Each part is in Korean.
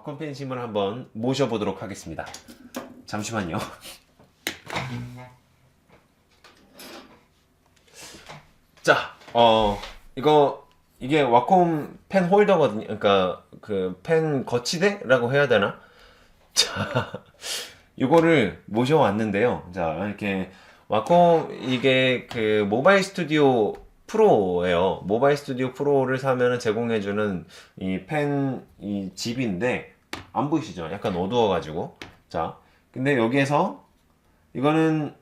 와콤 팬심을 한번 모셔보도록 하겠습니다. 잠시만요. 자, 이게 와콤 펜 홀더거든요. 그러니까 그 펜 거치대라고 해야 되나? 자, 이거를 모셔왔는데요. 자, 이렇게 와콤 이게 그 모바일 스튜디오 프로예요. 모바일 스튜디오 프로를 사면은 제공해주는 이 집인데 안 보이시죠? 약간 어두워가지고. 자, 근데 여기에서 이거는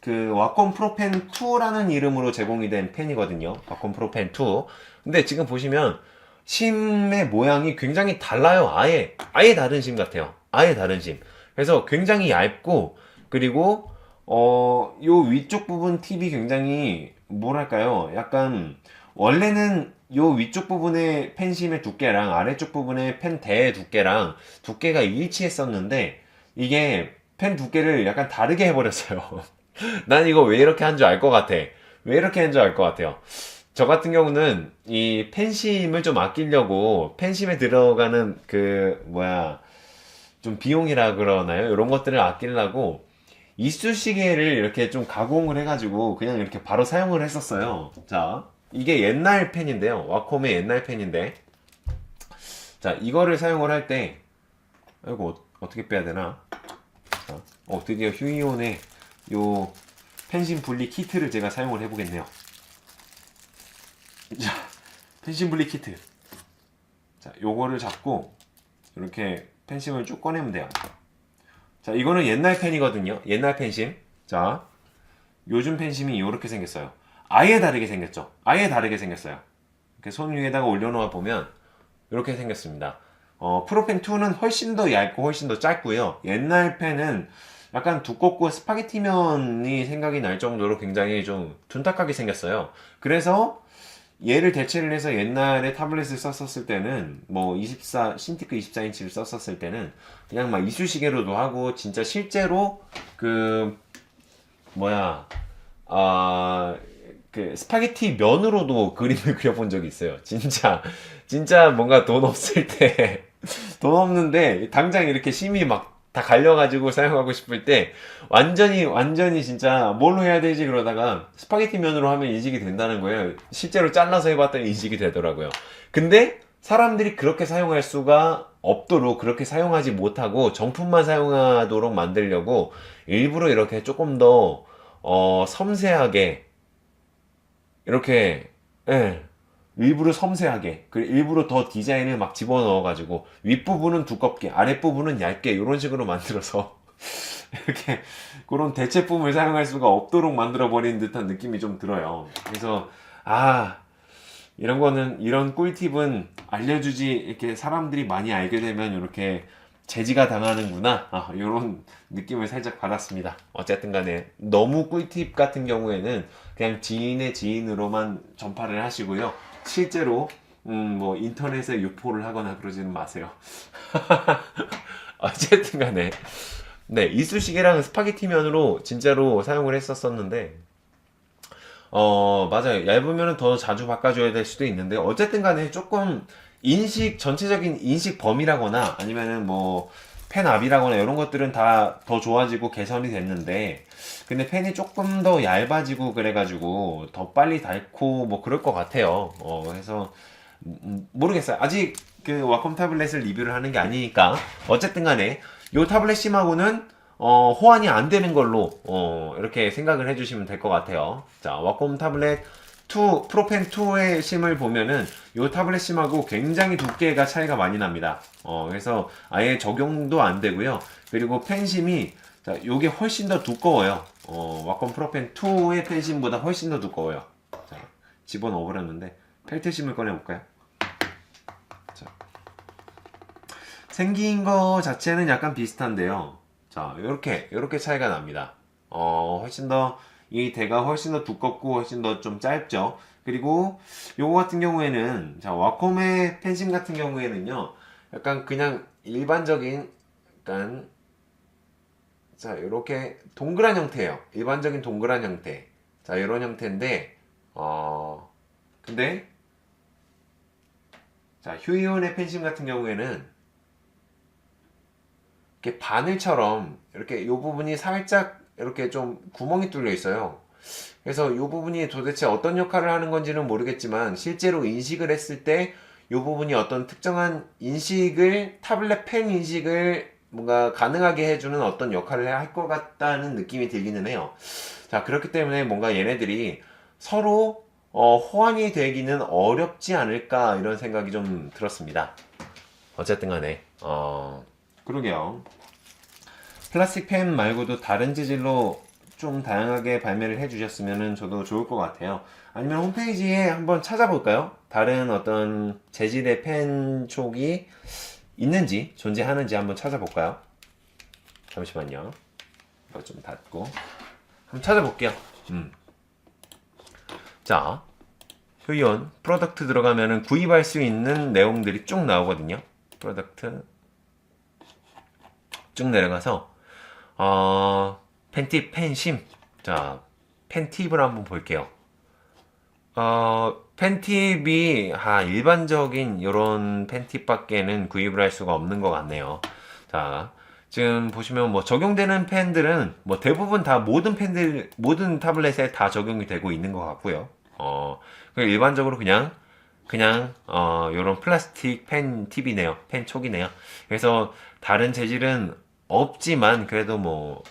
그 와콤 프로펜 2라는 이름으로 제공이 된 펜이거든요. 와콤 프로펜 2. 근데 지금 보시면 심의 모양이 굉장히 달라요. 아예 다른 심 같아요. 아예 다른 심. 그래서 굉장히 얇고, 그리고 요 위쪽 부분 팁이 굉장히 뭐랄까요? 약간 원래는 요 위쪽 부분의 펜심의 두께랑 아래쪽 부분의 펜대의 두께랑 두께가 일치했었는데 이게 펜 두께를 약간 다르게 해버렸어요. 난 이거 왜 이렇게 한 줄 알 것 같아. 왜 이렇게 한 줄 알 것 같아요. 저 같은 경우는 이 펜심을 좀 아끼려고 펜심에 들어가는 좀 비용이라 그러나요? 이런 것들을 아끼려고 이쑤시개를 이렇게 좀 가공을 해가지고 그냥 이렇게 바로 사용을 했었어요. 자, 이게 옛날 펜인데요. 와콤의 옛날 펜인데. 자, 이거를 사용을 할 때, 아이고, 어떻게 빼야 되나? 자, 드디어 휴이온의 요 펜심 분리 키트를 제가 사용을 해보겠네요. 자, 펜심 분리 키트. 자, 요거를 잡고 이렇게 펜심을 쭉 꺼내면 돼요. 자, 이거는 옛날 펜이거든요. 옛날 펜심. 자, 요즘 펜심이 이렇게 생겼어요. 아예 다르게 생겼죠. 아예 다르게 생겼어요. 이렇게 손 위에다가 올려놓아 보면 이렇게 생겼습니다. 프로펜 2는 훨씬 더 얇고 훨씬 더 짧고요. 옛날 펜은 약간 두껍고 스파게티면이 생각이 날 정도로 굉장히 좀 둔탁하게 생겼어요. 그래서 얘를 대체를 해서 옛날에 타블렛을 썼었을 때는 뭐 신티크 24인치를 썼었을 때는 그냥 막 이쑤시개로도 하고 진짜 실제로 그 뭐야 그 스파게티 면으로도 그림을 그려본 적이 있어요. 진짜 뭔가 돈 없을 때 돈 없는데 당장 이렇게 심이 막 다 갈려가지고 사용하고 싶을 때 완전히 진짜 뭘로 해야 되지 그러다가 스파게티 면으로 하면 인식이 된다는 거예요. 실제로 잘라서 해봤더니 인식이 되더라고요. 근데 사람들이 그렇게 사용할 수가 없도록 그렇게 사용하지 못하고 정품만 사용하도록 만들려고 일부러 이렇게 조금 더 섬세하게 이렇게 예, 일부러 섬세하게 일부러 더 디자인을 막 집어넣어가지고 윗부분은 두껍게 아랫부분은 얇게 이런 식으로 만들어서 이렇게 그런 대체품을 사용할 수가 없도록 만들어 버린 듯한 느낌이 좀 들어요. 그래서 이런 꿀팁은 알려주지 이렇게 사람들이 많이 알게 되면 이렇게 제지가 당하는구나. 이런 느낌을 살짝 받았습니다. 어쨌든 간에 너무 꿀팁 같은 경우에는 그냥 지인의 지인으로만 전파를 하시고요. 실제로 뭐 인터넷에 유포를 하거나 그러지는 마세요. 어쨌든 간에 네, 이쑤시개랑 스파게티면으로 진짜로 사용을 했었었는데 맞아요. 얇으면 더 자주 바꿔줘야 될 수도 있는데, 어쨌든 간에 조금 전체적인 인식 범위라거나, 아니면은 뭐, 펜 압이라거나, 이런 것들은 다 더 좋아지고 개선이 됐는데, 근데 펜이 조금 더 얇아지고 그래가지고, 더 빨리 닳고, 뭐, 그럴 것 같아요. 그래서, 모르겠어요. 아직 그 와콤 타블렛을 리뷰를 하는 게 아니니까, 어쨌든 간에, 요 타블렛 심하고는 호환이 안 되는 걸로 이렇게 생각을 해주시면 될 것 같아요. 자, 와콤 타블렛 2 프로펜 2의 심을 보면은 이 타블렛 심하고 굉장히 두께가 차이가 많이 납니다. 그래서 아예 적용도 안 되고요. 그리고 펜심이 자, 요게 훨씬 더 두꺼워요. 와콤 프로펜 2의 펜심보다 훨씬 더 두꺼워요. 자, 집어넣어 버렸는데 펠트 심을 꺼내 볼까요? 생긴 거 자체는 약간 비슷한데요. 자, 요렇게 차이가 납니다. 훨씬 더, 이 대가 훨씬 더 두껍고 훨씬 더 좀 짧죠. 그리고 요거 같은 경우에는, 자, 와콤의 펜심 같은 경우에는요, 약간 그냥 일반적인, 약간, 자, 요렇게 동그란 형태예요. 일반적인 동그란 형태. 자, 이런 형태인데, 근데, 자, 휴이온의 펜심 같은 경우에는, 이렇게 바늘처럼 이렇게 요 부분이 살짝 이렇게 좀 구멍이 뚫려 있어요. 그래서 요 부분이 도대체 어떤 역할을 하는 건지는 모르겠지만 실제로 인식을 했을 때 요 부분이 어떤 특정한 인식을 타블렛 펜 인식을 뭔가 가능하게 해주는 어떤 역할을 할 것 같다는 느낌이 들기는 해요. 자, 그렇기 때문에 뭔가 얘네들이 서로 호환이 되기는 어렵지 않을까 이런 생각이 좀 들었습니다. 어쨌든 간에 그러게요. 플라스틱 펜 말고도 다른 재질로 좀 다양하게 발매를 해주셨으면 저도 좋을 것 같아요. 아니면 홈페이지에 한번 찾아볼까요? 다른 어떤 재질의 펜 촉이 있는지 존재하는지 한번 찾아볼까요? 잠시만요. 이거 좀 닫고 한번 찾아볼게요. 자, 효이온 프로덕트 들어가면은 구입할 수 있는 내용들이 쭉 나오거든요. 프로덕트 쭉 내려가서 펜팁, 펜심. 자, 펜팁을 한번 볼게요. 펜팁이 일반적인 이런 펜팁밖에는 구입을 할 수가 없는 것 같네요. 자, 지금 보시면 뭐 적용되는 펜들은 뭐 대부분 다 모든 펜들, 모든 타블렛에 다 적용이 되고 있는 것 같고요. 일반적으로 그냥 요런 플라스틱 펜 팁이네요. 펜 촉이네요. 그래서 다른 재질은 없지만 그래도 뭐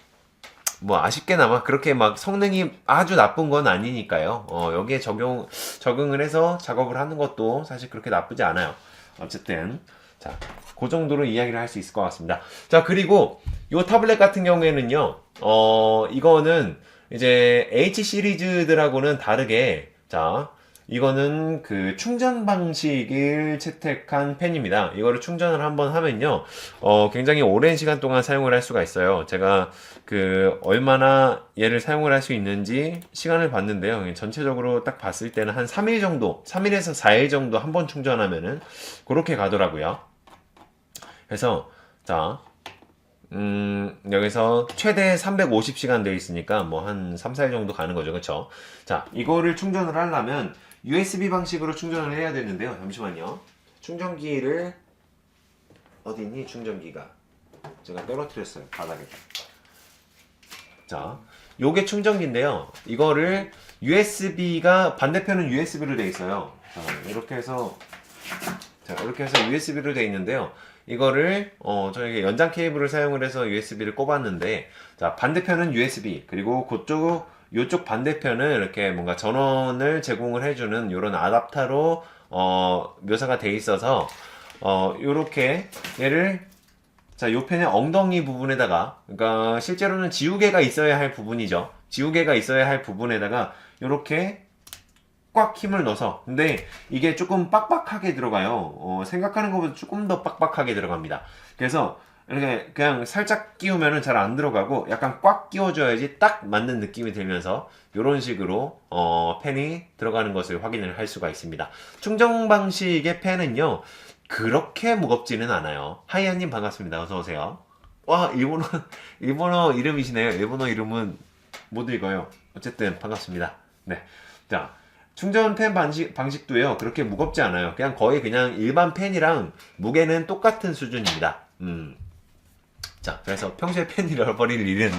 아쉽게나마 그렇게 막 성능이 아주 나쁜 건 아니니까요. 여기에 적응을 해서 작업을 하는 것도 사실 그렇게 나쁘지 않아요. 어쨌든 자, 그 정도로 이야기를 할 수 있을 것 같습니다. 자, 그리고 요 타블렛 같은 경우에는요. 이거는 이제 H 시리즈들하고는 다르게 자, 이거는 그 충전 방식을 채택한 펜입니다. 이거를 충전을 한번 하면요, 굉장히 오랜 시간 동안 사용을 할 수가 있어요. 제가 그 얼마나 얘를 사용을 할 수 있는지 시간을 봤는데요. 전체적으로 딱 봤을 때는 한 3일 정도, 3일에서 4일 정도 한 번 충전하면은 그렇게 가더라고요. 그래서 자, 여기서 최대 350시간 되어 있으니까 뭐 한 3, 4일 정도 가는 거죠. 그쵸? 자, 이거를 충전을 하려면 USB 방식으로 충전을 해야 되는데요. 잠시만요. 충전기를 어디 있니? 충전기가 제가 떨어뜨렸어요. 바닥에. 자, 요게 충전기인데요. 이거를 USB가 반대편은 USB로 되어 있어요. 자, 이렇게 해서 USB로 되어 있는데요. 이거를 저희가 연장 케이블을 사용을 해서 USB를 꼽았는데, 자, 반대편은 USB, 그리고 요쪽 반대편은 이렇게 뭔가 전원을 제공을 해주는 이런 아답터로 묘사가 돼 있어서 요렇게 얘를 자, 요 펜의 엉덩이 부분에다가, 그러니까 실제로는 지우개가 있어야 할 부분이죠. 지우개가 있어야 할 부분에다가 요렇게 꽉 힘을 넣어서, 근데 이게 조금 빡빡하게 들어가요. 생각하는 것보다 조금 더 빡빡하게 들어갑니다. 그래서 이렇게 그냥 살짝 끼우면은 잘 안 들어가고 약간 꽉 끼워줘야지 딱 맞는 느낌이 들면서 이런 식으로 펜이 들어가는 것을 확인을 할 수가 있습니다. 충전 방식의 펜은요, 그렇게 무겁지는 않아요. 하이안님 반갑습니다. 어서 오세요. 와, 일본어 이름이시네요. 일본어 이름은 못 읽어요. 어쨌든 반갑습니다. 네, 자, 충전 펜 방식도요, 그렇게 무겁지 않아요. 거의 그냥 일반 펜이랑 무게는 똑같은 수준입니다. 자, 그래서 평소에 펜 잃어버릴 일은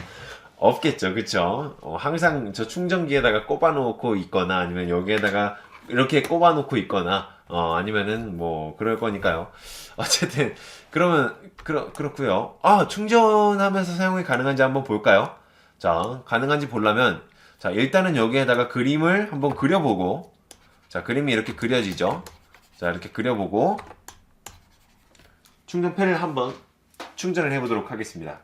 없겠죠. 그쵸? 항상 저 충전기에다가 꼽아놓고 있거나 아니면 여기에다가 이렇게 꼽아놓고 있거나 아니면은 뭐 그럴 거니까요. 어쨌든 그러면 그렇고요. 충전하면서 사용이 가능한지 한번 볼까요? 자, 가능한지 보려면 자, 일단은 여기에다가 그림을 한번 그려보고, 자, 그림이 이렇게 그려지죠. 자, 이렇게 그려보고 충전펜을 한번 충전을 해보도록 하겠습니다.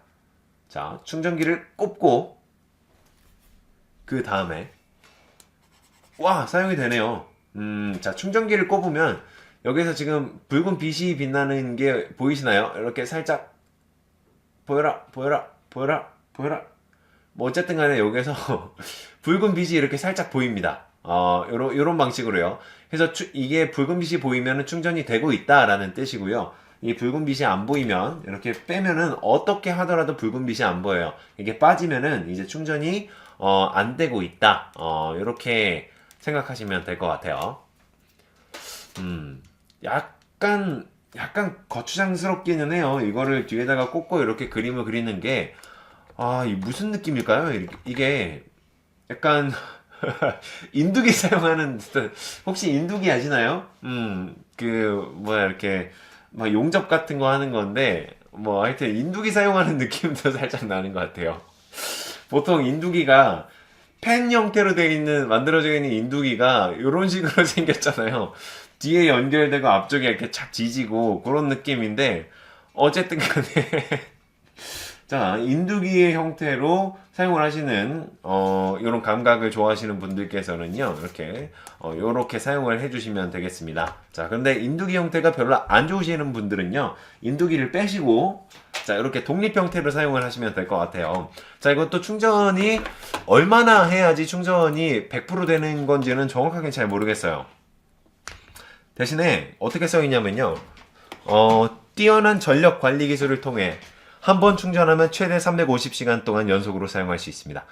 자, 충전기를 꼽고 그 다음에 사용이 되네요. 자, 충전기를 꼽으면 여기서 지금 붉은 빛이 빛나는 게 보이시나요? 이렇게 살짝 보여라. 뭐 어쨌든 간에 여기서 붉은 빛이 이렇게 살짝 보입니다. 요런 방식으로요. 그래서 이게 붉은 빛이 보이면 충전이 되고 있다라는 뜻이고요. 이 붉은 빛이 안 보이면 이렇게 빼면은 어떻게 하더라도 붉은 빛이 안 보여요. 이게 빠지면은 이제 충전이 안 되고 있다. 이렇게 생각하시면 될 것 같아요. 약간 약간 거추장스럽기는 해요. 이거를 뒤에다가 꽂고 이렇게 그림을 그리는 게, 이 무슨 느낌일까요? 이게 약간 인두기 사용하는 혹시 인두기 아시나요? 뭐야 이렇게 막 용접 같은 거 하는 건데 뭐 하여튼 인두기 사용하는 느낌도 살짝 나는 것 같아요. 보통 인두기가 펜 형태로 되어 있는 만들어져 있는 인두기가 이런 식으로 생겼잖아요. 뒤에 연결되고 앞쪽에 이렇게 착 지지고 그런 느낌인데 어쨌든 간에 자, 인두기의 형태로 사용을 하시는 이런 감각을 좋아하시는 분들께서는요 이렇게 요렇게 사용을 해주시면 되겠습니다. 자, 그런데 인두기 형태가 별로 안 좋으시는 분들은요 인두기를 빼시고 자, 이렇게 독립 형태로 사용을 하시면 될 것 같아요. 자, 이것도 충전이 얼마나 해야지 충전이 100% 되는 건지는 정확하게 잘 모르겠어요. 대신에 어떻게 써 있냐면요 뛰어난 전력 관리 기술을 통해 한 번 충전하면 최대 350시간 동안 연속으로 사용할 수 있습니다.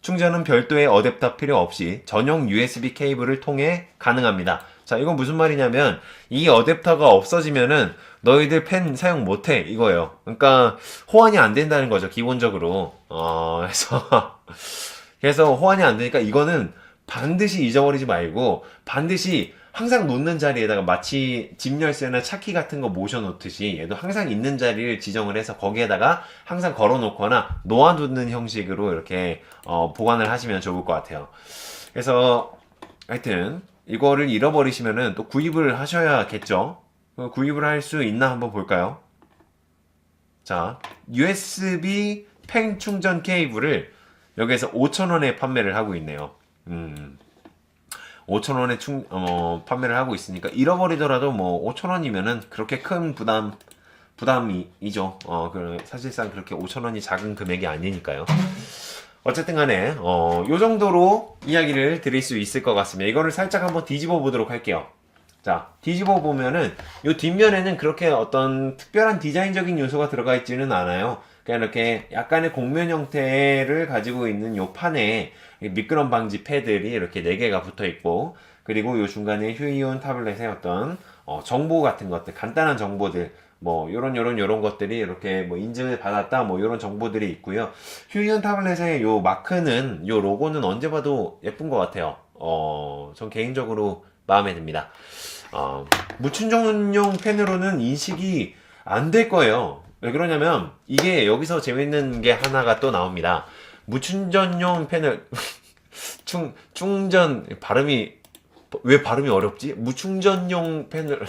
충전은 별도의 어댑터 필요 없이 전용 USB 케이블을 통해 가능합니다. 자, 이건 무슨 말이냐면 이 어댑터가 없어지면은 너희들 펜 사용 못해 이거예요. 그러니까 호환이 안 된다는 거죠, 기본적으로. 그래서 호환이 안 되니까 이거는 반드시 잊어버리지 말고 반드시 항상 놓는 자리에다가 마치 집 열쇠나 차키 같은 거 모셔 놓듯이 얘도 항상 있는 자리를 지정을 해서 거기에다가 항상 걸어 놓거나 놓아두는 형식으로 이렇게 보관을 하시면 좋을 것 같아요. 그래서 하여튼 이거를 잃어버리시면은 또 구입을 하셔야겠죠. 구입을 할 수 있나 한번 볼까요? 자, USB 펜 충전 케이블을 여기에서 5,000원에 판매를 하고 있네요. 5,000원에 판매를 하고 있으니까 잃어버리더라도 뭐 5,000원이면은 그렇게 큰 부담이죠. 사실상 그렇게 5,000원이 작은 금액이 아니니까요. 어쨌든 간에 요 정도로 이야기를 드릴 수 있을 것 같습니다. 이거를 살짝 한번 뒤집어 보도록 할게요. 자, 뒤집어 보면은 요 뒷면에는 그렇게 어떤 특별한 디자인적인 요소가 들어가 있지는 않아요. 그냥 이렇게 약간의 곡면 형태를 가지고 있는 요 판에 미끄럼 방지 패들이 이렇게 4개가 붙어 있고, 그리고 요 중간에 휴이온 타블렛의 어떤 정보 같은 것들, 간단한 정보들, 뭐 요런 것들이 이렇게 뭐 인증을 받았다 뭐 요런 정보들이 있고요. 휴이온 타블렛의 요 마크는 요 로고는 언제 봐도 예쁜 것 같아요. 전 개인적으로 마음에 듭니다. 무충전용 펜으로는 인식이 안 될 거예요. 왜 그러냐면 이게 여기서 재밌는 게 하나가 또 나옵니다. 무충전용 펜을 충전 발음이 왜 발음이 어렵지? 무충전용 펜을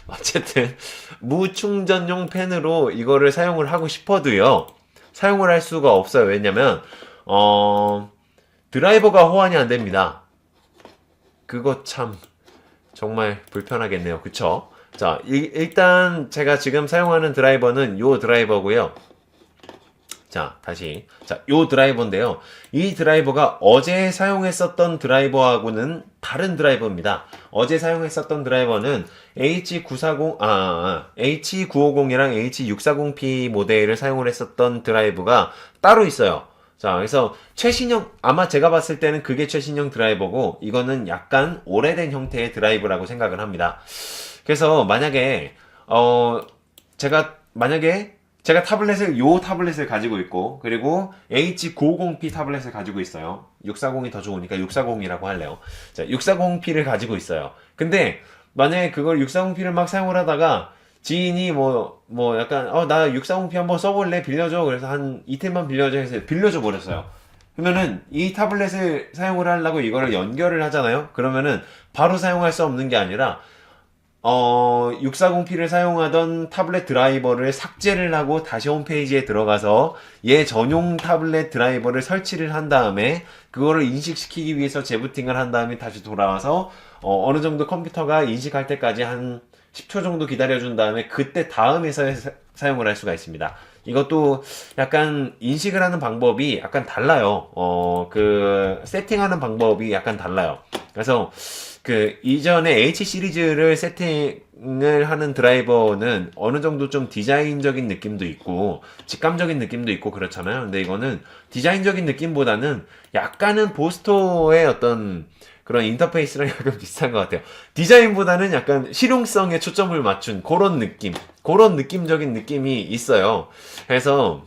어쨌든 무충전용 펜으로 이거를 사용을 하고 싶어도요 사용을 할 수가 없어요. 왜냐면 드라이버가 호환이 안 됩니다. 그거 참 정말 불편하겠네요. 그쵸? 자, 일단 제가 지금 사용하는 드라이버는 요 드라이버고요. 자, 다시. 자, 요 드라이버인데요. 이 드라이버가 어제 사용했었던 드라이버하고는 다른 드라이버입니다. 어제 사용했었던 드라이버는 H950이랑 H640P 모델을 사용을 했었던 드라이버가 따로 있어요. 자, 그래서 최신형, 아마 제가 봤을 때는 그게 최신형 드라이버고, 이거는 약간 오래된 형태의 드라이버라고 생각을 합니다. 그래서 만약에, 제가 타블렛을 가지고 있고, 그리고 H950P 타블렛을 가지고 있어요. 640이 더 좋으니까 640이라고 할래요. 자, 640P를 가지고 있어요. 근데, 만약에 그걸 640P를 막 사용을 하다가, 지인이 약간, 나 640P 한번 써볼래? 빌려줘. 그래서 한 이틀만 빌려줘 해서 빌려줘 버렸어요. 그러면은, 이 타블렛을 사용을 하려고 이거를 연결을 하잖아요? 그러면은, 바로 사용할 수 없는 게 아니라, 640p를 사용하던 타블렛 드라이버를 삭제를 하고 다시 홈페이지에 들어가서 얘 전용 타블렛 드라이버를 설치를 한 다음에 그거를 인식시키기 위해서 재부팅을 한 다음에 다시 돌아와서 어느 정도 컴퓨터가 인식할 때까지 한 10초 정도 기다려준 다음에 그때 다음에서 사용을 할 수가 있습니다. 이것도 약간 인식을 하는 방법이 약간 달라요. 세팅하는 방법이 약간 달라요. 그래서 이전에 H 시리즈를 세팅을 하는 드라이버는 어느 정도 좀 디자인적인 느낌도 있고, 직감적인 느낌도 있고 그렇잖아요. 근데 이거는 디자인적인 느낌보다는 약간은 보스토의 어떤 그런 인터페이스랑 약간 비슷한 것 같아요. 디자인보다는 약간 실용성에 초점을 맞춘 그런 느낌, 그런 느낌적인 느낌이 있어요. 그래서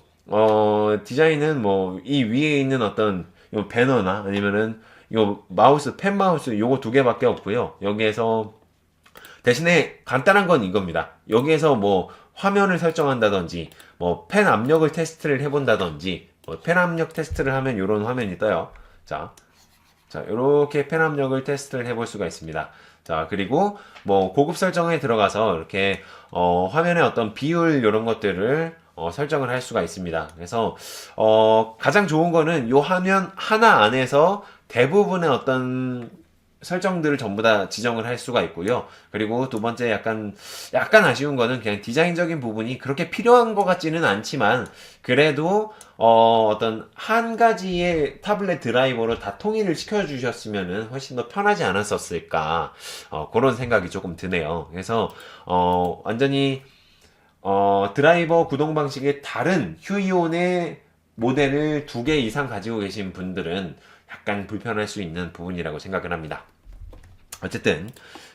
디자인은 뭐 이 위에 있는 어떤 요 배너나 아니면은 요 마우스, 펜 마우스 요거 두 개밖에 없고요. 여기에서 대신에 간단한 건 이겁니다. 여기에서 뭐 화면을 설정한다든지 뭐 펜 압력을 테스트를 해본다든지 펜 압력 테스트를 하면 이런 화면이 떠요. 자, 이렇게 펜 압력을 테스트를 해볼 수가 있습니다. 자, 그리고 뭐 고급 설정에 들어가서 이렇게 화면의 어떤 비율 이런 것들을 설정을 할 수가 있습니다. 그래서 가장 좋은 거는 이 화면 하나 안에서 대부분의 어떤 설정들을 전부 다 지정을 할 수가 있고요. 그리고 두 번째 약간 아쉬운 거는 그냥 디자인적인 부분이 그렇게 필요한 것 같지는 않지만 그래도 어떤 한 가지의 타블렛 드라이버로 다 통일을 시켜주셨으면은 훨씬 더 편하지 않았었을까 그런 생각이 조금 드네요. 그래서 완전히 드라이버 구동 방식이 다른 휴이온의 모델을 두 개 이상 가지고 계신 분들은 약간 불편할 수 있는 부분이라고 생각을 합니다. 어쨌든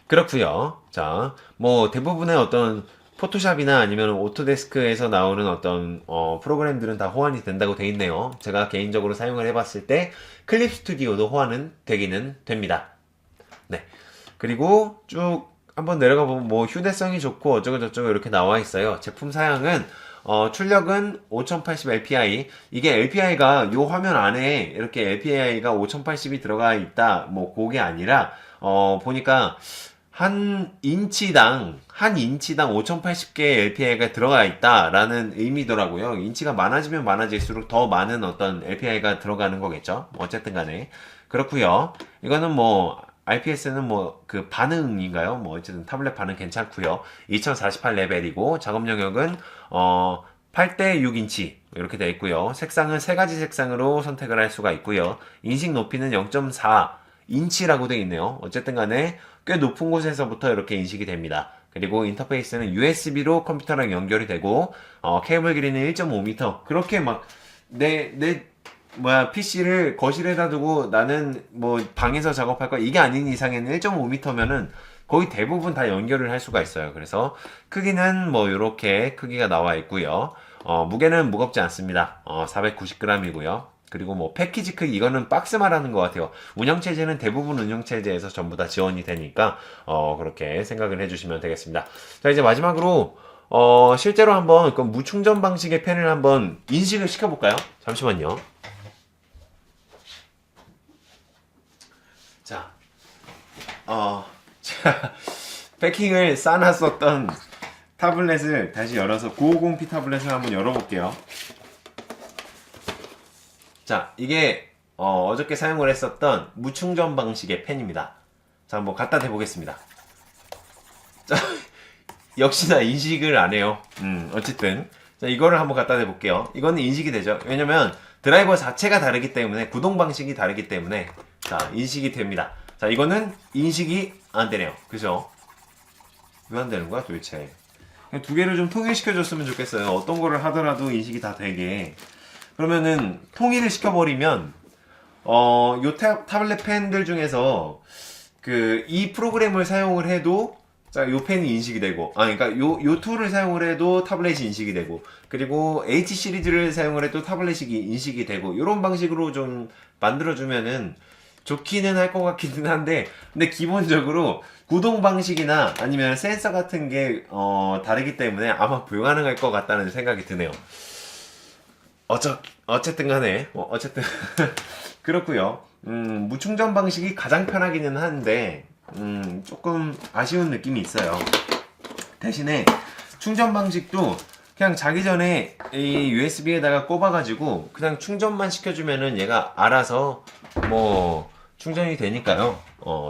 그렇고요. 자, 뭐 대부분의 어떤 포토샵이나 아니면 오토데스크에서 나오는 어떤 프로그램들은 다 호환이 된다고 돼 있네요. 제가 개인적으로 사용을 해봤을 때 클립 스튜디오도 호환은 되기는 됩니다. 네. 그리고 쭉 한번 내려가 보면 뭐 휴대성이 좋고 어쩌고 저쩌고 이렇게 나와 있어요. 제품 사양은 출력은 5080 LPI. 이게 LPI가 요 화면 안에 이렇게 LPI가 5080이 들어가 있다. 뭐 그게 아니라 보니까 한 인치당 5080개의 LPI가 들어가 있다라는 의미더라고요. 인치가 많아지면 많아질수록 더 많은 어떤 LPI가 들어가는 거겠죠. 어쨌든 간에 그렇고요. 이거는 뭐 IPS는 뭐 그 반응인가요? 뭐 어쨌든 타블렛 반응 괜찮고요. 2048 레벨이고 작업 영역은 8대 6인치 이렇게 되어 있고요. 색상은 세 가지 색상으로 선택을 할 수가 있고요. 인식 높이는 0.4 인치라고 되어 있네요. 어쨌든 간에 꽤 높은 곳에서부터 이렇게 인식이 됩니다. 그리고 인터페이스는 USB로 컴퓨터랑 연결이 되고 케이블 길이는 1.5m. 그렇게 막 내 PC를 거실에다 두고 나는 뭐 방에서 작업할 거 이게 아닌 이상에는 1.5m면은 거의 대부분 다 연결을 할 수가 있어요. 그래서 크기는 뭐 이렇게 크기가 나와 있고요. 무게는 무겁지 않습니다. 490g이고요. 그리고 뭐 패키지 크기 이거는 박스 말하는 것 같아요. 운영체제는 대부분 운영체제에서 전부 다 지원이 되니까 그렇게 생각을 해주시면 되겠습니다. 자, 이제 마지막으로 실제로 한번 그 무충전 방식의 펜을 한번 인식을 시켜볼까요? 잠시만요. 자, 자, 패킹을 싸놨었던 타블렛을 다시 열어서 950p 타블렛을 한번 열어볼게요. 자, 이게 어저께 사용을 했었던 무충전 방식의 펜입니다. 자, 한번 갖다 대보겠습니다. 자, 역시나 인식을 안 해요. 어쨌든 자, 이거를 한번 갖다 대볼게요. 이거는 인식이 되죠. 왜냐면 드라이버 자체가 다르기 때문에 구동 방식이 다르기 때문에 자, 인식이 됩니다. 자, 이거는 인식이 안 되네요. 그죠? 왜 안 되는 거야 도대체? 그냥 두 개를 좀 통일시켜줬으면 좋겠어요. 어떤 거를 하더라도 인식이 다 되게. 그러면은 통일을 시켜버리면 요 타블렛 펜들 중에서 그 이 프로그램을 사용을 해도 자, 요 펜이 인식이 되고 그러니까 요 툴을 사용을 해도 타블렛이 인식이 되고 그리고 H 시리즈를 사용을 해도 타블렛이 인식이 되고 요런 방식으로 좀 만들어주면은 좋기는 할 것 같기는 한데 근데 기본적으로 구동 방식이나 아니면 센서 같은 게 다르기 때문에 아마 불가능할 것 같다는 생각이 드네요. 어쨌든 간에 어쨌든 그렇고요. 무충전 방식이 가장 편하기는 한데 조금 아쉬운 느낌이 있어요. 대신에 충전 방식도 그냥 자기 전에 이 USB에다가 꼽아가지고 그냥 충전만 시켜주면은 얘가 알아서 뭐 충전이 되니까요.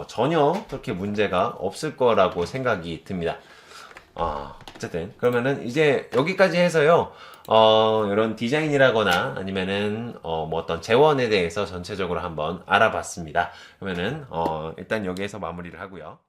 전혀 그렇게 문제가 없을 거라고 생각이 듭니다. 어쨌든 그러면은 이제 여기까지 해서요. 이런 디자인이라거나 아니면은 뭐 어떤 재원에 대해서 전체적으로 한번 알아봤습니다. 그러면은 일단 여기에서 마무리를 하고요.